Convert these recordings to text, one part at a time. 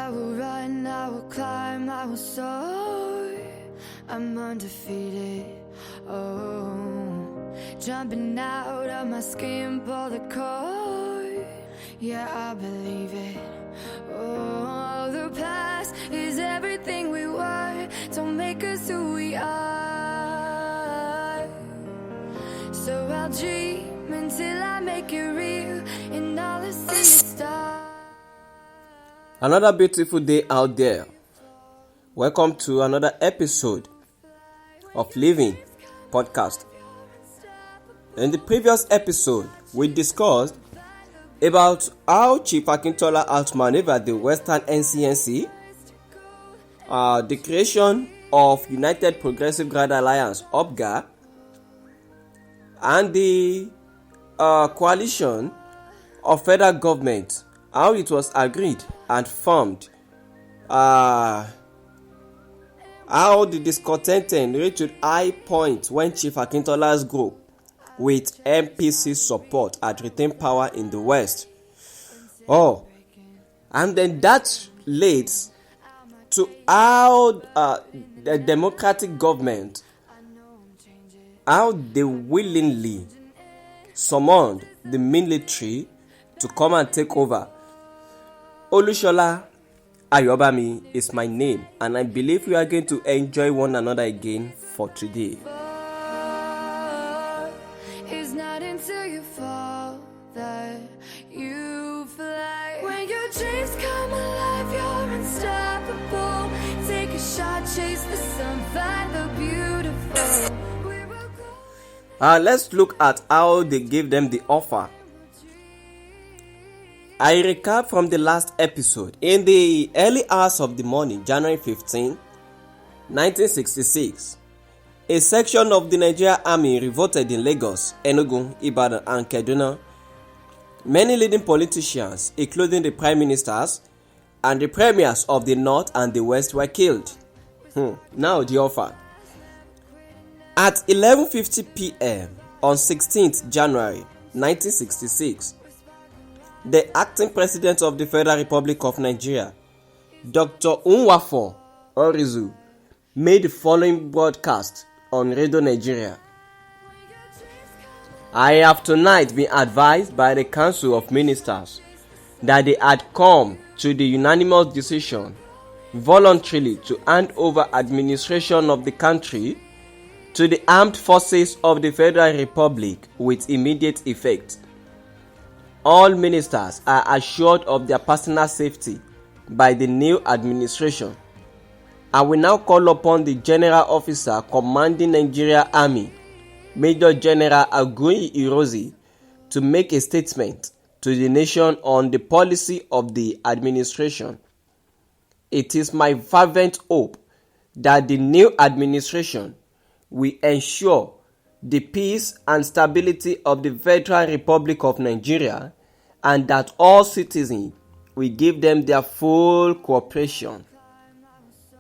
I will run, I will climb, I will soar. I'm undefeated. Oh, jumping out of my skin, pull the cord. Yeah, I believe it. Oh, the past is everything we were. Don't make us who we are. So I'll dream until I make it real, and all I see is stars. Another beautiful day out there. Welcome to another episode of Living Podcast. In the previous episode, we discussed about how Chief Akintola outmaneuvered the Western NCNC, the creation of United Progressive Grand Alliance (UPGA), and the coalition of federal government, how it was agreed and formed, how the discontented reached high point when Chief Akintola's group with MPC support had retained power in the West. And then that leads to how the democratic government, how they willingly summoned the military to come and take over. Olushola Ayobami is my name, and I believe we are going to enjoy one another again for today. It's not until you fall that you fly. When your dreams come alive, you're unstoppable. Take a shot, chase the sun, find the beautiful. Let's look at how they gave them the offer. I recap from the last episode. In the early hours of the morning, January 15, 1966, a section of the Nigerian Army revolted in Lagos, Enugu, Ibadan, and Kaduna. Many leading politicians, including the prime ministers and the premiers of the North and the West, were killed. Now the offer. At 11:50 p.m. on 16th January 1966, the acting president of the Federal Republic of Nigeria, Dr. Nwafo Orizu, made the following broadcast on Radio Nigeria. I have tonight been advised by the Council of Ministers that they had come to the unanimous decision voluntarily to hand over administration of the country to the armed forces of the Federal Republic with immediate effect. All ministers are assured of their personal safety by the new administration. I will now call upon the General Officer commanding Nigeria Army, Major General Aguiyi Ironsi, to make a statement to the nation on the policy of the administration. It is my fervent hope that the new administration will ensure the peace and stability of the Federal Republic of Nigeria, and that all citizens will give them their full cooperation.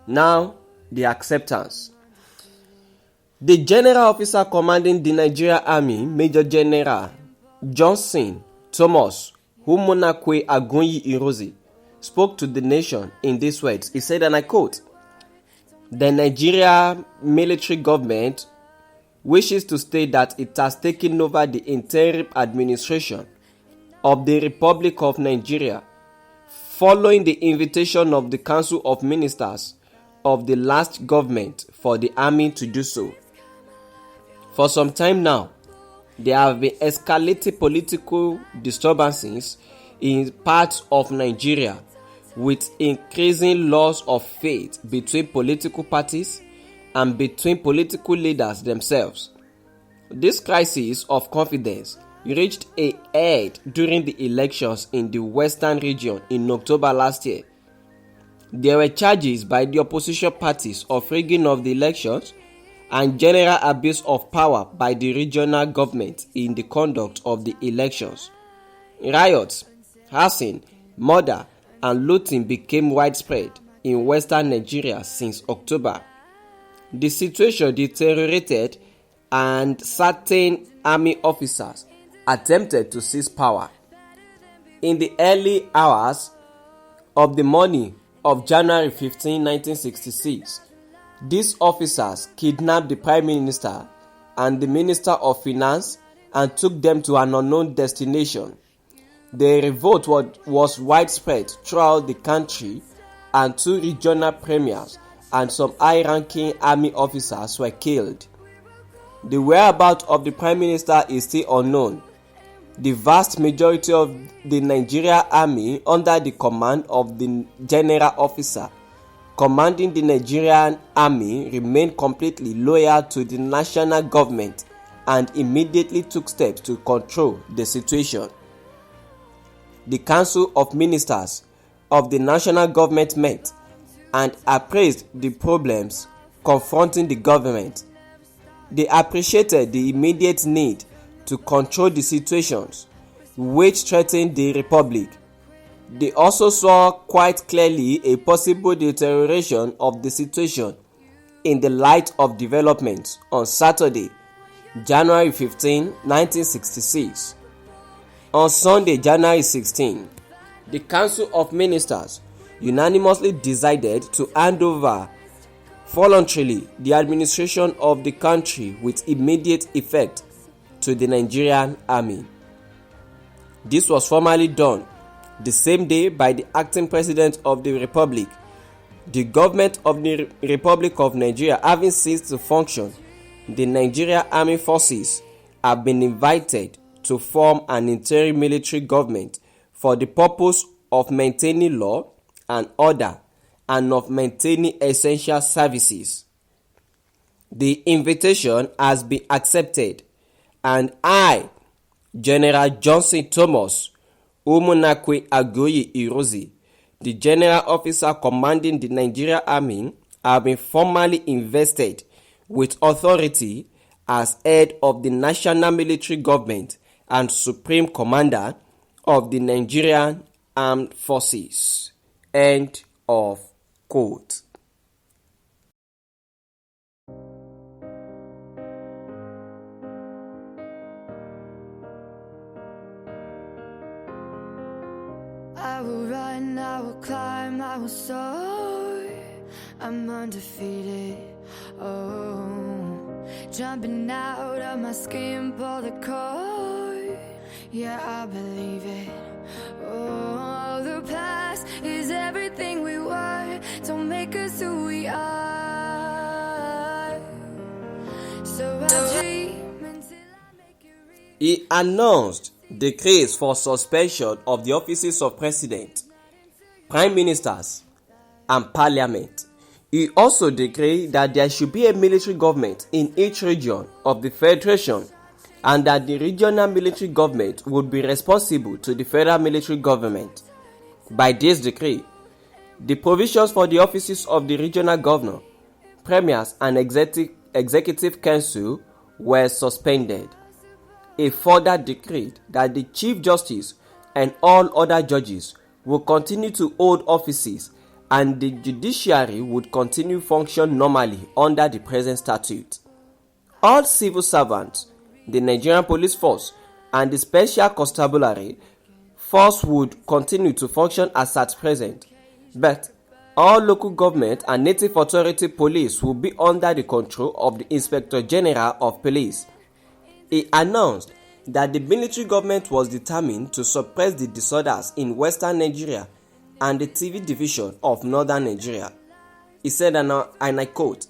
Now, the acceptance. The General Officer commanding the Nigerian Army, Major General Johnson Thomas Humonakwe Aguiyi Ironsi, spoke to the nation in these words. He said, and I quote, "The Nigeria military government wishes to state that it has taken over the interim administration of the Republic of Nigeria following the invitation of the Council of Ministers of the last government for the army to do so. For some time now, there have been escalating political disturbances in parts of Nigeria with increasing loss of faith between political parties and between political leaders themselves. This crisis of confidence reached a head during the elections in the Western region in October last year. There were charges by the opposition parties of rigging of the elections and general abuse of power by the regional government in the conduct of the elections. Riots, arson, murder, and looting became widespread in Western Nigeria since October. The situation deteriorated and certain army officers attempted to seize power. In the early hours of the morning of January 15, 1966, these officers kidnapped the Prime Minister and the Minister of Finance and took them to an unknown destination. The revolt was widespread throughout the country, and 2 regional premiers and some high-ranking army officers were killed. The whereabouts of the Prime Minister is still unknown. The vast majority of the Nigerian army, under the command of the general officer commanding the Nigerian army, remained completely loyal to the national government and immediately took steps to control the situation. The Council of Ministers of the national government met and appraised the problems confronting the government. They appreciated the immediate need to control the situations which threatened the republic. They also saw quite clearly a possible deterioration of the situation in the light of developments on Saturday, January 15, 1966. On Sunday, January 16, the Council of Ministers unanimously decided to hand over voluntarily the administration of the country with immediate effect to the Nigerian army. This was formally done the same day by the acting president of the republic. The government of the Republic of Nigeria having ceased to function, the Nigerian Armed Forces have been invited to form an interim military government for the purpose of maintaining law and order and of maintaining essential services. The invitation has been accepted, and I, General Johnson Thomas Umunakwe Aguiyi Ironsi, the general officer commanding the Nigerian Army, have been formally invested with authority as head of the national military government and supreme commander of the Nigerian Armed Forces. End of quote. I will run, I will climb, I will soar. I'm undefeated. Oh, jumping out of my skin, pull the cord. Yeah, I believe it. Oh, the past is everything we were. Don't make us who we are. So I dream until I make it real. He announced decrees for suspension of the offices of president, prime ministers, and parliament. He also decreed that there should be a military government in each region of the federation, and that the regional military government would be responsible to the federal military government. By this decree, the provisions for the offices of the regional governor, premiers, and executive council were suspended. He further decreed that the Chief Justice and all other judges will continue to hold offices, and the judiciary would continue function normally under the present statute. All civil servants, the Nigerian Police Force, and the Special Constabulary Force would continue to function as at present, but all local government and native authority police will be under the control of the Inspector General of Police. He announced that the military government was determined to suppress the disorders in western Nigeria and the TV division of northern Nigeria. He said, and I quote,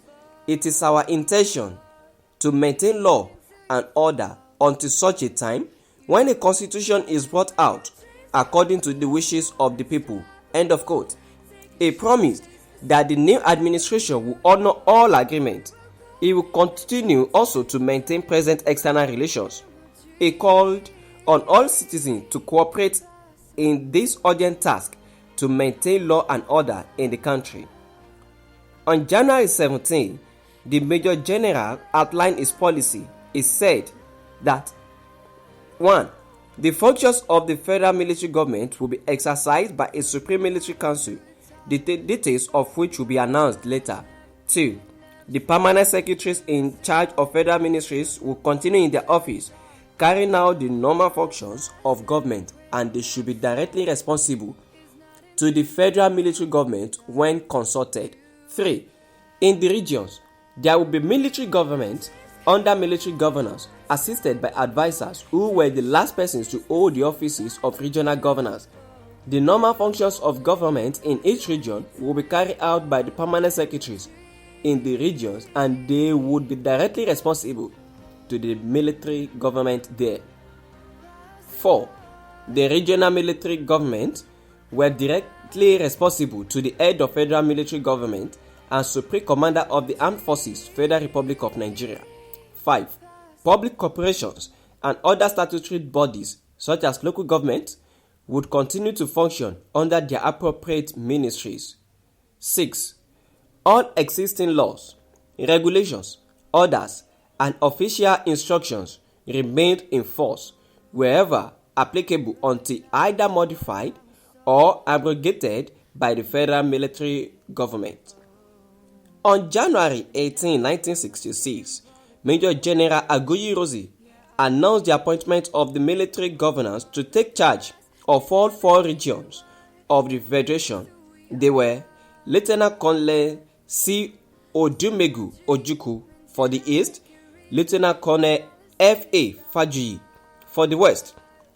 "It is our intention to maintain law and order until such a time when a constitution is brought out according to the wishes of the people." End of quote. He promised that the new administration will honor all agreements. He will continue also to maintain present external relations. He called on all citizens to cooperate in this urgent task to maintain law and order in the country. On January 17, the Major General outlined his policy. He said that 1. The functions of the federal military government will be exercised by a Supreme Military Council, the details of which will be announced later. 2. The permanent secretaries in charge of federal ministries will continue in their office, carrying out the normal functions of government, and they should be directly responsible to the federal military government when consulted. 3. In the regions, there will be military government under military governors assisted by advisors who were the last persons to hold the offices of regional governors. The normal functions of government in each region will be carried out by the permanent secretaries in the regions, and they would be directly responsible to the military government there. 4. The regional military government were directly responsible to the head of federal military government and supreme commander of the Armed Forces, Federal Republic of Nigeria. 5. Public corporations and other statutory bodies, such as local government, would continue to function under their appropriate ministries. 6. All existing laws, regulations, orders, and official instructions remained in force wherever applicable until either modified or abrogated by the federal military government. On January 18, 1966, Major General Aguiyi Ironsi announced the appointment of the military governors to take charge of all 4 regions of the Federation. They were Lieutenant Colonel C. Odumegu Ojukwu for the East, Lieutenant Colonel F. A. Fajuyi for the West,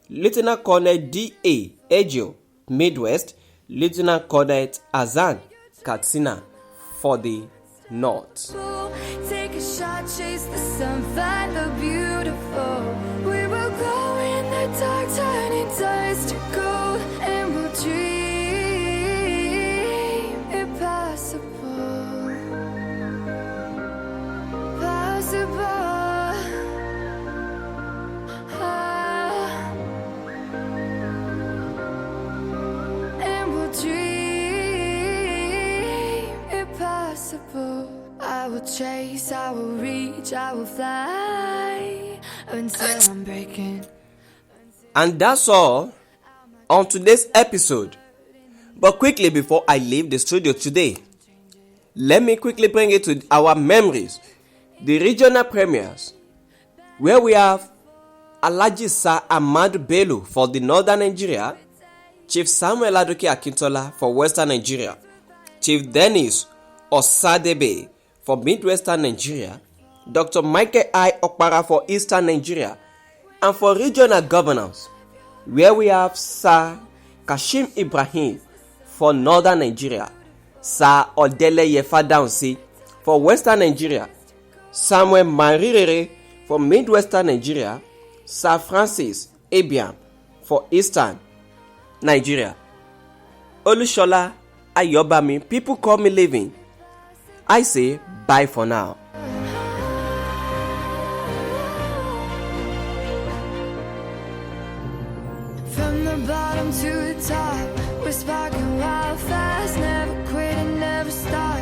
Lieutenant Colonel D. A. Ejo Midwest, Lieutenant Colonel Azan Katsina for the North. Take a shot, chase the sun, find the beautiful. We will go in the dark, turning dust to gold, and we'll dream impossible, possible. And we'll dream impossible. I will chase, I will reach, I will fly until I'm breaking. And that's all on today's episode. But quickly, before I leave the studio today, let me quickly bring it to our memories. The regional premiers, where we have Alhaji Sir Ahmadu Bello for the northern Nigeria, Chief Samuel Adoke Akintola for western Nigeria, Chief Dennis Osadebe for midwestern Nigeria, Dr. Michael I. Okpara for eastern Nigeria, and for regional governors, where we have Sir Kashim Ibrahim for northern Nigeria, Sir Odeleye Fadausi for western Nigeria, Samuel Marirere for midwestern Nigeria, Sir Francis Ebiam for eastern Nigeria. Olushola Ayobami, people call me living. I say bye for now. From the bottom to the top, we're sparking wild fast, never quit and never stop.